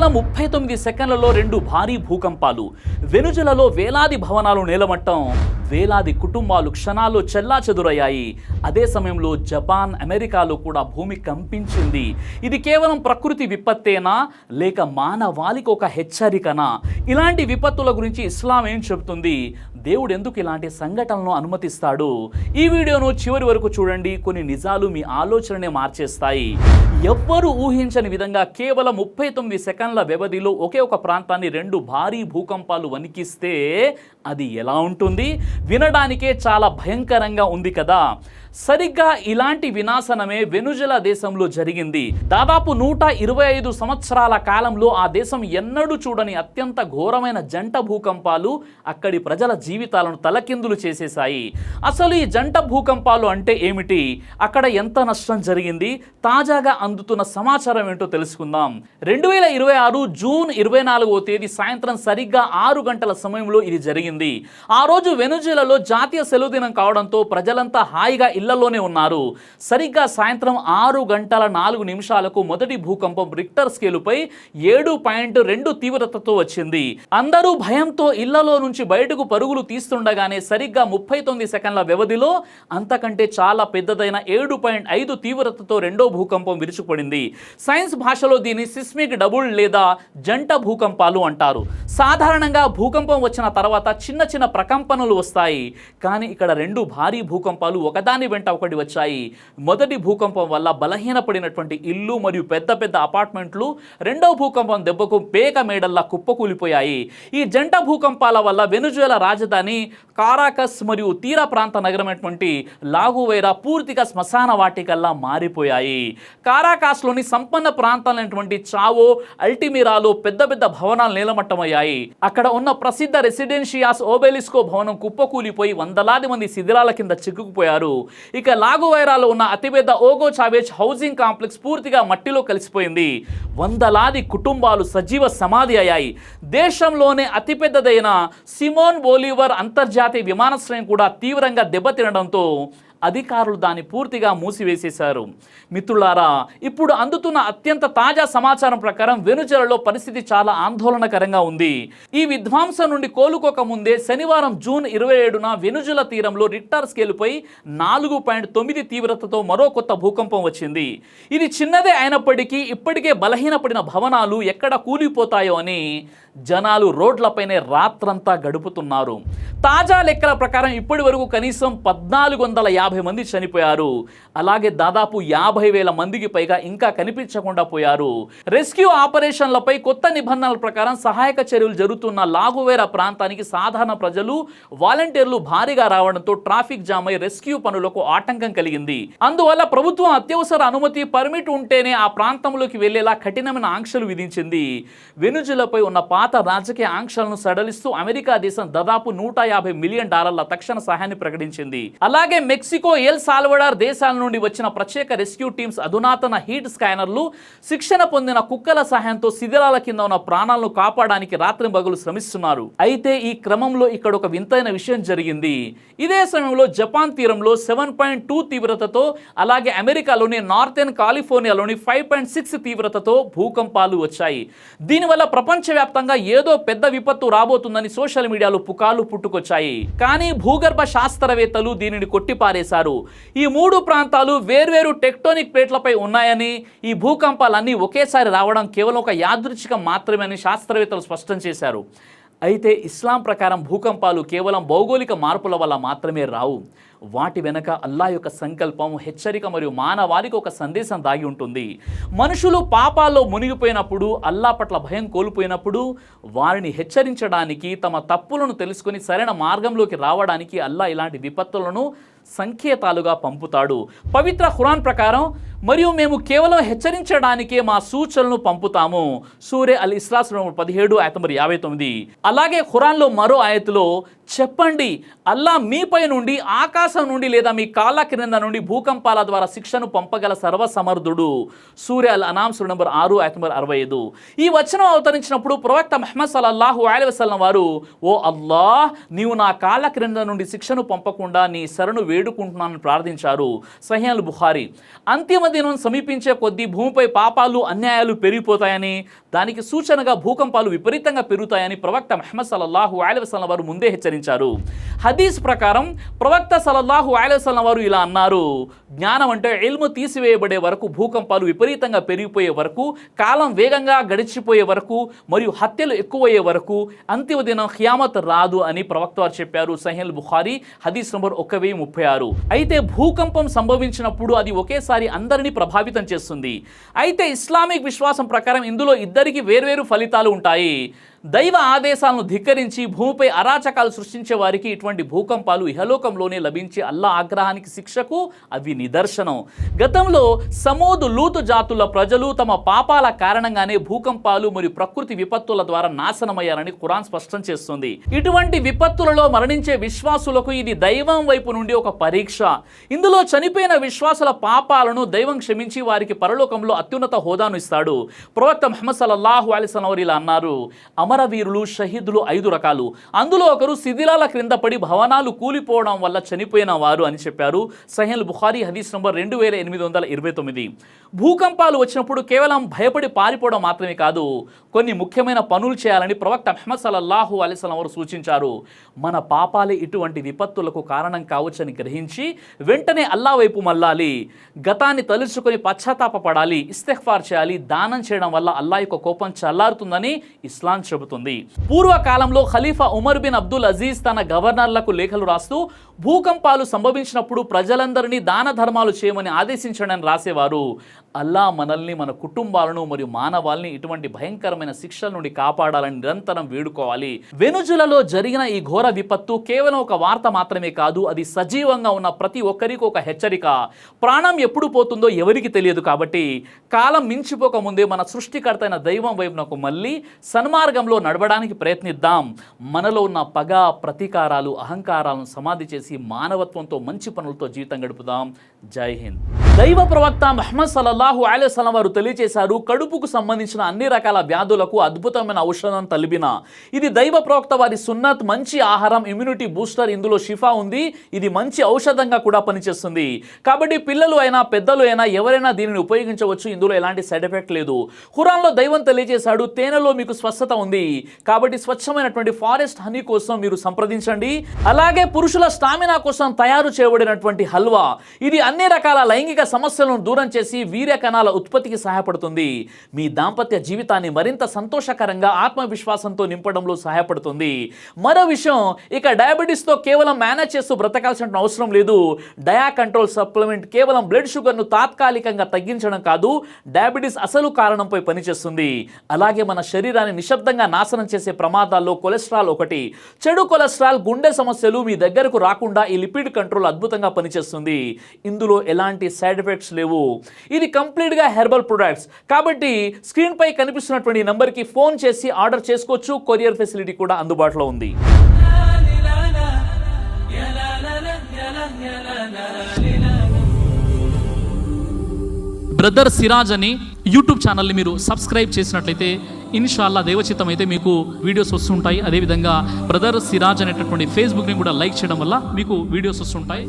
కేవలం 39 సెకండ్లలో 2 భారీ భూకంపాలు, వెనుజులలో వేలాది భవనాలు నేలమట్టం, వేలాది కుటుంబాలు క్షణాల్లో చెల్లాచెదురయ్యాయి. అదే సమయంలో జపాన్, అమెరికాలో కూడా భూమి కంపించింది. ఇది కేవలం ప్రకృతి విపత్తేనా లేక మానవాళికి ఒక హెచ్చరికనా? ఇలాంటి విపత్తుల గురించి ఇస్లాం ఏం చెబుతుంది? దేవుడు ఎందుకు ఇలాంటి సంఘటనలను అనుమతిస్తాడు? ఈ వీడియోను చివరి వరకు చూడండి. కొన్ని నిజాలు మీ ఆలోచననే మార్చేస్తాయి. ఎవ్వరూ ఊహించని విధంగా కేవలం 39 సెకండ్ల వ్యవధిలో ఒకే ఒక ప్రాంతాన్ని 2 భారీ భూకంపాలు వణికిస్తే అది ఎలా ఉంటుంది? వినడానికే చాలా భయంకరంగా ఉంది కదా. సరిగ్గా ఇలాంటి వినాశనమే వెనుజులా దేశంలో జరిగింది. దాదాపు 125 సంవత్సరాల కాలంలో ఆ దేశం ఎన్నడూ చూడని అత్యంత ఘోరమైన జంట భూకంపాలు అక్కడి ప్రజల జీవితాలను తలకిందులు చేసేశాయి. అసలు ఈ జంట భూకంపాలు అంటే ఏమిటి? అక్కడ ఎంత నష్టం జరిగింది? తాజాగా అందుతున్న సమాచారం ఏంటో తెలుసుకుందాం. 2026 జూన్ 24వ తేదీ సాయంత్రం సరిగ్గా 6 గంటల సమయంలో ఇది జరిగింది. ఆ రోజు వెనుజులాలో జాతీయ సెలవు దినం కావడంతో ప్రజలంతా హాయిగా ఇళ్లలోనే ఉన్నారు. సరిగ్గా సాయంత్రం 6 గంటల 4 నిమిషాలకు మొదటి భూకంపం రిక్టర్ స్కేలుపై 7.2 తీవ్రతతో వచ్చింది. అందరూ భయంతో ఇళ్లలో నుంచి బయటకు పరుగులు తీస్తుండగానే సరిగ్గా 39 సెకండ్ల వ్యవధిలో అంతకంటే చాలా పెద్దదైన 7.5 తీవ్రతతో రెండో భూకంపం విరుచుకుపడింది. సైన్స్ భాషలో దీన్ని సిస్మిక్ డబుల్ లేదా జంట భూకంపాలు అంటారు. సాధారణంగా భూకంపం వచ్చిన తర్వాత చిన్న చిన్న ప్రకంపనలు వస్తాయి. కానీ ఇక్కడ 2 భారీ భూకంపాలు ఒకదాని వెంట ఒకటి వచ్చాయి. మొదటి భూకంపం వల్ల బలహీనపడినటువంటి ఇల్లు మరియు పెద్ద పెద్ద అపార్ట్మెంట్లు రెండో భూకంపం దెబ్బకు పేక మేడల్లా కుప్పకూలిపోయాయి. ఈ జంట భూకంపాల వల్ల వెనుజులా రాజధాని కారాకస్ మరియు తీర ప్రాంత నగరమైనటువంటి లాగువైరా పూర్తిగా శ్మశాన వాటికల్లా మారిపోయాయి. కారాకాస్లోని సంపన్న ప్రాంతాలైనటువంటి చావో, అల్టిమిరాలో పెద్ద పెద్ద భవనాలు నేలమట్టమయ్యాయి. అక్కడ ఉన్న ప్రసిద్ధ రెసిడెన్షియాస్ ఓబెలిస్కో భవనం కుప్పకూలిపోయి వందలాది మంది శిథిలాల కింద చిక్కుకుపోయారు. ఇక లాగువైరాలో ఉన్న అతిపెద్ద ఓగో చావేజ్ హౌసింగ్ కాంప్లెక్స్ పూర్తిగా మట్టిలో కలిసిపోయింది. వందలాది కుటుంబాలు సజీవ సమాధి అయ్యాయి. దేశంలోనే అతిపెద్దదైన సిమోన్ బోలివర్ అంతర్జాతీయ విమానాశ్రయం కూడా తీవ్రంగా దెబ్బతినడంతో అధికారులు దాన్ని పూర్తిగా మూసివేసేశారు. మిత్రులారా, ఇప్పుడు అందుతున్న అత్యంత తాజా సమాచారం ప్రకారం వెనుజులాలో పరిస్థితి చాలా ఆందోళనకరంగా ఉంది. ఈ విధ్వంసం నుండి కోలుకోక ముందే శనివారం జూన్ 27న వెనుజులా తీరంలో రిక్టర్ స్కేలుపై 4.9 తీవ్రతతో మరో కొత్త భూకంపం వచ్చింది. ఇది చిన్నదే అయినప్పటికీ ఇప్పటికే బలహీనపడిన భవనాలు ఎక్కడ కూలిపోతాయో అని జనాలు రోడ్లపైనే రాత్రంతా గడుపుతున్నారు. తాజా లెక్కల ప్రకారం ఇప్పటి వరకు కనీసం 1450 మంది చనిపోయారు. అలాగే దాదాపు 50,000 మందికి పైగా ఇంకా కనిపించకుండా పోయారు. రెస్క్యూ ఆపరేషన్లపై కొత్త నిబంధనల ప్రకారం సహాయక చర్యలు జరుగుతున్న లాగువైరా ప్రాంతానికి సాధారణ ప్రజలు, వాలంటీర్లు భారీగా రావడంతో ట్రాఫిక్ జామ్ అయి రెస్క్యూ పనులకు ఆటంకం కలిగింది. అందువల్ల ప్రభుత్వం అత్యవసర అనుమతి పర్మిట్ ఉంటేనే ఆ ప్రాంతంలోకి వెళ్లేలా కఠినమైన ఆంక్షలు విధించింది. వెనుజులాపై ఉన్న పాత రాజకీయ ఆంక్షలను సడలిస్తూ అమెరికా దేశం దాదాపు $150 మిలియన్ తక్షణ సహాయాన్ని ప్రకటించింది. అలాగే మెక్సికో, ఎల్ సాల్వడార్ దేశాల నుండి వచ్చిన ప్రత్యేక రెస్క్యూ టీమ్స్ అధునాతన హీట్ స్కానర్లు, శిక్షణ పొందిన కుక్కల సహాయంతో శిథిలాల కింద ఉన్న ప్రాణాలను కాపాడడానికి రాత్రింబగలు శ్రమిస్తున్నారు. అయితే ఈ క్రమంలో ఇక్కడ ఒక వింతైన విషయం జరిగింది. ఇదే సమయంలో జపాన్ తీరంలో 7.2 తీవ్రతతో, అలాగే అమెరికాలోని నార్థెన్ కాలిఫోర్నియాలోని 5.6 తీవ్రతతో భూకంపాలు వచ్చాయి. దీనివల్ల ప్రపంచవ్యాప్తంగా ఏదో పెద్ద విపత్తు రాబోతుందని సోషల్ మీడియాలో పుకార్లు పుట్టుకొచ్చాయి. కానీ భూగర్భ శాస్త్రవేత్తలు దీనిని కొట్టిపారేశారు. ఈ 3 ప్రాంతాలు వేర్వేరు టెక్టోనిక్ ప్లేట్లపై ఉన్నాయని, ఈ భూకంపాలన్నీ ఒకేసారి రావడం కేవలం ఒక యాదృచ్ఛికం మాత్రమే అని శాస్త్రవేత్తలు స్పష్టం చేశారు. అయితే ఇస్లాం ప్రకారం భూకంపాలు కేవలం భౌగోళిక మార్పుల వల్ల మాత్రమే రావు. వాటి వెనక అల్లా యొక్క సంకల్పం, హెచ్చరిక మరియు మానవాళికి ఒక సందేశం దాగి ఉంటుంది. మనుషులు పాపాల్లో మునిగిపోయినప్పుడు, అల్లా పట్ల భయం కోల్పోయినప్పుడు వారిని హెచ్చరించడానికి, తమ తప్పులను తెలుసుకొని సరైన మార్గంలోకి రావడానికి అల్లా ఇలాంటి విపత్తులను సంకేతాలుగా పంపుతాడు. పవిత్ర ఖురాన్ ప్రకారం, మరియు మేము కేవలం హెచ్చరించడానికే మా సూచనలను పంపుతాము. సూరే అల్ ఇస్రా 17:59. అలాగే ఖురాన్లో మరో ఆయతులో చెప్పండి, అల్లా మీపై నుండి, ఆకాశం నుండి లేదా మీ కాళ్ళ క్రింద నుండి భూకంపాల ద్వారా శిక్షను పంపగల సర్వసమర్థుడు. సూరే అల్ అనామ్ 6:65. ఈ వచనం అవతరించినప్పుడు ప్రవక్త ముహమ్మద్ సల్లల్లాహు అలైహి వసల్లం వారు, ఓ అల్లాహ్, నీవు నా కాళ్ళ క్రింద నుండి శిక్షను పంపకుండా నీ శరణు వేడుకుంటున్నానని ప్రార్థించారు. సహీహ్ బుఖారీ. అంతిమ దినం సమీపించే కొద్దీ భూమిపై పాపాలు అన్యాయాలు పెరిగిపోతాయని, దానికి సూచనగా భూకంపాలు విపరీతంగా పెరుగుతాయని ప్రవక్త ముహమ్మద్ సల్లల్లాహు అలైహి వసల్లం వారు ముందే హెచ్చరించారు. హదీస్ ప్రకారం ప్రవక్త సల్లల్లాహు అలైహి వసల్లం వారు ఇలా అన్నారు: జ్ఞానం అంటే ఇల్ము తీసివేయబడే వరకు, భూకంపాలు విపరీతంగా పెరిగిపోయే వరకు, కాలం వేగంగా గడిచిపోయే వరకు మరియు హత్యలు ఎక్కువయ్యే వరకు అంతిమ దినం ఖియామత్ రాదు అని ప్రవక్త వారు చెప్పారు. సహీహ్ బుఖారీ హదీస్ నంబర్ 1036. అయితే భూకంపం సంభవించినప్పుడు అది ఒకేసారి అందరినీ ప్రభావితం చేస్తుంది. అయితే ఇస్లామిక్ విశ్వాసం ప్రకారం ఇందులో ఇద్దరికి వేర్వేరు ఫలితాలు ఉంటాయి. దైవ ఆదేశాలను ధిక్కరించి భూమిపై అరాచకాలు సృష్టించే వారికి ఇటువంటి భూకంపాలు ఇహలోకంలోనే లభించే అల్లా ఆగ్రహానికి శిక్షకు అవి నిదర్శనం. గతంలో సమూద్, లూతు జాతుల ప్రజలు తమ పాపాల కారణంగానే భూకంపాలు మరియు ప్రకృతి విపత్తుల ద్వారా నాశనమయ్యారని ఖురాన్ స్పష్టం చేస్తుంది. ఇటువంటి విపత్తులలో మరణించే విశ్వాసులకు ఇది దైవం వైపు నుండి ఒక పరీక్ష. ఇందులో చనిపోయిన విశ్వాసుల పాపాలను దైవం క్షమించి వారికి పరలోకంలో అత్యున్నత హోదాను ఇస్తాడు. ప్రవక్త ముహమ్మద్ సల్లల్లాహు అలైహి వసల్లం ఇలా అన్నారు: అమరవీరులు, షహీదులు 5 రకాలు. అందులో ఒకరు శిథిలాల క్రింద పడి భవనాలు కూలిపోవడం వల్ల చనిపోయిన వారు అని చెప్పారు. సహీహ్ బుఖారీ హదీస్ నంబర్ 2829. భూకంపాలు వచ్చినప్పుడు కేవలం భయపడి పారిపోవడం మాత్రమే కాదు, కొన్ని ముఖ్యమైన పనులు చేయాలని ప్రవక్త ముహమ్మద్ సల్లల్లాహు అలైహి వసల్లం వారు సూచించారు. మన పాపాలే ఇటువంటి విపత్తులకు కారణం కావచ్చని గ్రహించి వెంటనే అల్లా వైపు మళ్ళాలి. గతాన్ని తలుచుకొని పశ్చాత్తాపపడాలి, ఇస్తిగ్ఫార్ చేయాలి. దానం చేయడం వల్ల అల్లా యొక్క కోపం చల్లారుతుందని ఇస్లాం చెబుతుంది. పూర్వకాలంలో ఖలీఫా ఉమర్ బిన్ అబ్దుల్ అజీజ్ తన గవర్నర్లకు లేఖలు రాస్తూ భూకంపాలు సంభవించినప్పుడు ప్రజలందరినీ దాన ధర్మాలు చేయమని ఆదేశించడని రాసేవారు. అల్లా మనల్ని, మన కుటుంబాలను మరియు మానవాల్ని ఇటువంటి భయంకరమైన శిక్షల నుండి కాపాడాలని నిరంతరం వేడుకోవాలి. వెనుజులలో జరిగిన ఈ ఘోర విపత్తు కేవలం ఒక వార్త మాత్రమే కాదు, అది సజీవంగా ఉన్న ప్రతి ఒక్కరికి ఒక హెచ్చరిక. ప్రాణం ఎప్పుడు పోతుందో ఎవరికి తెలియదు. కాబట్టి కాలం మించిపోక ముందే మన సృష్టికర్త అయిన దైవం వైపునకు మళ్ళీ సన్మార్గంలో నడవడానికి ప్రయత్నిద్దాం. మనలో ఉన్న పగ, ప్రతీకారాలు, అహంకారాలను సమాధి చేసి మానవత్వంతో మంచి పనులతో జీవితం గడుపుదాం. జై హింద్. దైవ ప్రవక్త ముహమ్మద్ సల్లల్లాహు అలైహి వసల్లం వారు తెలియజేశారు: కడుపుకు సంబంధించిన అన్ని రకాల వ్యాధులకు అద్భుతమైన ఔషధం తలిబిన. ఇది దైవ ప్రవక్త వారి సున్నత్, మంచి ఆహారం, ఇమ్యూనిటీ బూస్టర్. ఇందులో షిఫా ఉంది. ఇది మంచి ఔషధంగా కూడా పనిచేస్తుంది. కాబట్టి పిల్లలు అయినా పెద్దలు అయినా ఎవరైనా దీనిని ఉపయోగించవచ్చు. ఇందులో ఎలాంటి సైడ్ ఎఫెక్ట్ లేదు. ఖురాన్లో దైవం తెలియజేశాడు: తేనెలో మీకు స్వస్థత ఉంది. కాబట్టి స్వచ్ఛమైనటువంటి ఫారెస్ట్ హనీ కోసం మీరు సంప్రదించండి. అలాగే పురుషుల స్టామినా కోసం తయారు చేయబడినటువంటి హల్వా, ఇది అన్ని రకాల లైంగిక సమస్యలను దూరం చేసి వీర్య కణాల ఉత్పత్తికి సహాయపడుతుంది. మీ దాంపత్య జీవితాన్ని మరింత సంతోషకరంగా, ఆత్మవిశ్వాసంతో నింపడంలో సహాయపడుతుంది. మరో విషయం, ఇక డయాబెటీస్తో కేవలం మేనేజ్ చేస్తూ బ్రతకాల్సిన అవసరం లేదు. డయా కంట్రోల్ సప్లిమెంట్ కేవలం బ్లడ్ షుగర్ను తాత్కాలికంగా తగ్గించడం కాదు, డయాబెటీస్ అసలు కారణంపై పనిచేస్తుంది. అలాగే మన శరీరాన్ని నిశ్శబ్దంగా నాశనం చేసే ప్రమాదాల్లో కొలెస్ట్రాల్ ఒకటి. చెడు కొలెస్ట్రాల్, గుండె సమస్యలు మీ దగ్గరకు రాకుండా ఈ లిపిడ్ కంట్రోల్ అద్భుతంగా పనిచేస్తుంది. ఇందులో ఎలాంటి సైడ్ ఎఫెక్ట్స్ లేవు. ఇది కంప్లీట్గా హెర్బల్ ప్రొడక్ట్స్. కాబట్టి స్క్రీన్ పై కనిపిస్తున్నటువంటి నంబర్కి ఫోన్ చేసి ఆర్డర్ చేసుకోవచ్చు. కొరియర్ ఫెసిలిటీ కూడా అందుబాటులో ఉంది. బ్రదర్ సిరాజ్ అని యూట్యూబ్ ఛానల్ని మీరు సబ్స్క్రైబ్ చేసినట్లయితే ఇన్షాల్లా దైవచిత్తం అయితే మీకు వీడియోస్ వస్తుంటాయి. అదేవిధంగా బ్రదర్ సిరాజ్ అనేటటువంటి ఫేస్బుక్ని కూడా లైక్ చేయడం వల్ల మీకు వీడియోస్ వస్తుంటాయి.